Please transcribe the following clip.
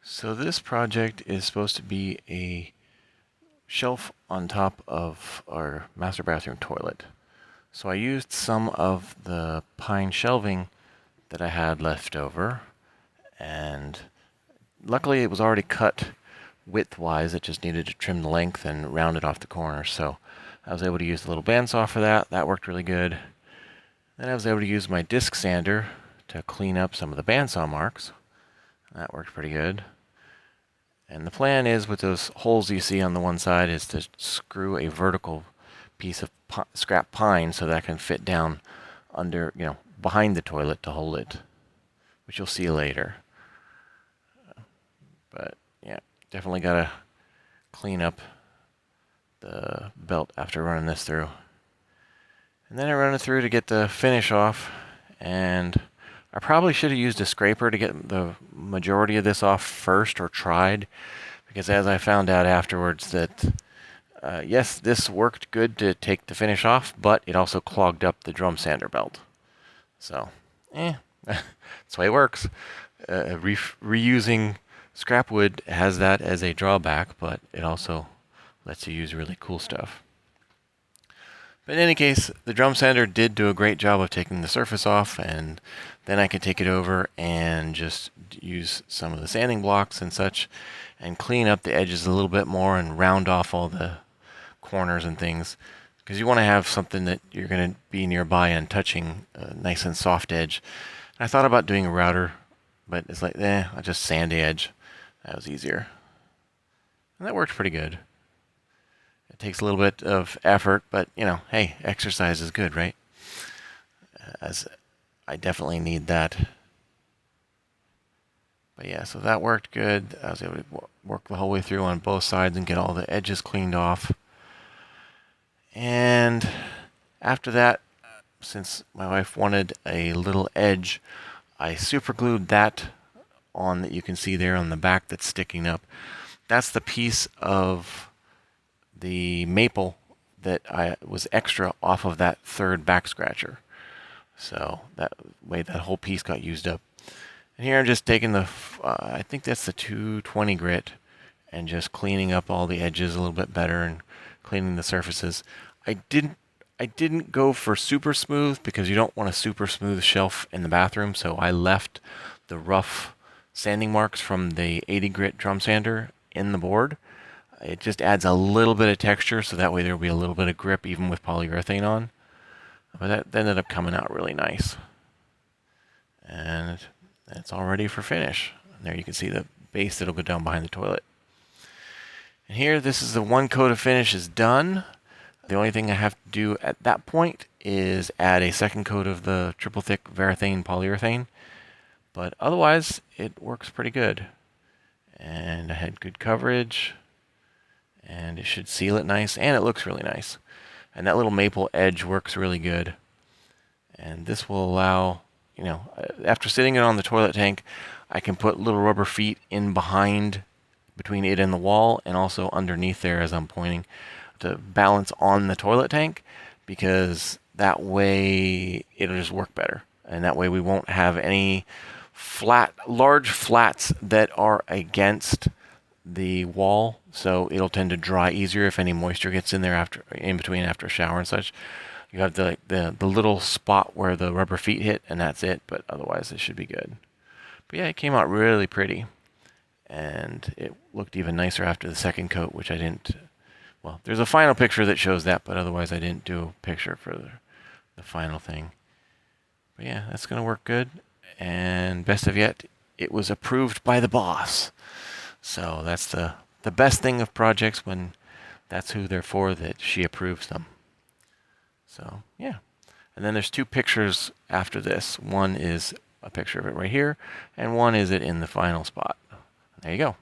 So this project is supposed to be a shelf on top of our master bathroom toilet. So I used some of the pine shelving that I had left over, and luckily it was already cut widthwise. It just needed to trim the length and round it off the corners. So I was able to use the little bandsaw for that. That worked really good. Then I was able to use my disc sander to clean up some of the bandsaw marks. That worked pretty good. And the plan is, with those holes you see on the one side, is to screw a vertical piece of scrap pine so that can fit down under, behind the toilet to hold it, which you'll see later. But yeah, definitely gotta clean up the belt after running this through. And then I run it through to get the finish off, and I probably should have used a scraper to get the majority of this off first, or tried, because as I found out afterwards that yes, this worked good to take the finish off, but it also clogged up the drum sander belt. So, that's the way it works. Reusing scrap wood has that as a drawback, but it also lets you use really cool stuff. But in any case, the drum sander did do a great job of taking the surface off, and then I could take it over and just use some of the sanding blocks and such and clean up the edges a little bit more and round off all the corners and things, because you want to have something that you're going to be nearby and touching a nice and soft edge. And I thought about doing a router, but it's like, I'll just sand the edge. That was easier. And that worked pretty good. It takes a little bit of effort, but hey, exercise is good, right? As I definitely need that. But yeah, so that worked good. I was able to work the whole way through on both sides and get all the edges cleaned off. And after that, since my wife wanted a little edge, I super glued that on that you can see there on the back that's sticking up. That's the piece of the maple that I was extra off of that third back scratcher. So that way that whole piece got used up. And here I'm just taking the, I think that's the 220 grit, and just cleaning up all the edges a little bit better and cleaning the surfaces. I didn't go for super smooth because you don't want a super smooth shelf in the bathroom, so I left the rough sanding marks from the 80 grit drum sander in the board. It just adds a little bit of texture, so that way there'll be a little bit of grip even with polyurethane on. But that ended up coming out really nice. And it's all ready for finish. And there you can see the base that'll go down behind the toilet. And here, this is the one coat of finish is done. The only thing I have to do at that point is add a second coat of the triple thick Varathene polyurethane. But otherwise, it works pretty good. And I had good coverage. And it should seal it nice, and it looks really nice. And that little maple edge works really good. And this will allow, after sitting it on the toilet tank, I can put little rubber feet in behind, between it and the wall, and also underneath there as I'm pointing, to balance on the toilet tank, because that way it'll just work better. And that way we won't have any large flats that are against the wall, so it'll tend to dry easier if any moisture gets in there in between after a shower and such. You have the little spot where the rubber feet hit, and that's it, but otherwise it should be good. But yeah, it came out really pretty, and it looked even nicer after the second coat, which I didn't. Well, there's a final picture that shows that, but otherwise I didn't do a picture for the final thing. But yeah, that's going to work good, and best of yet, it was approved by the boss. So that's the best thing of projects, when that's who they're for, that she approves them. So yeah. And then there's two pictures after this. One is a picture of it right here, and one is it in the final spot. There you go.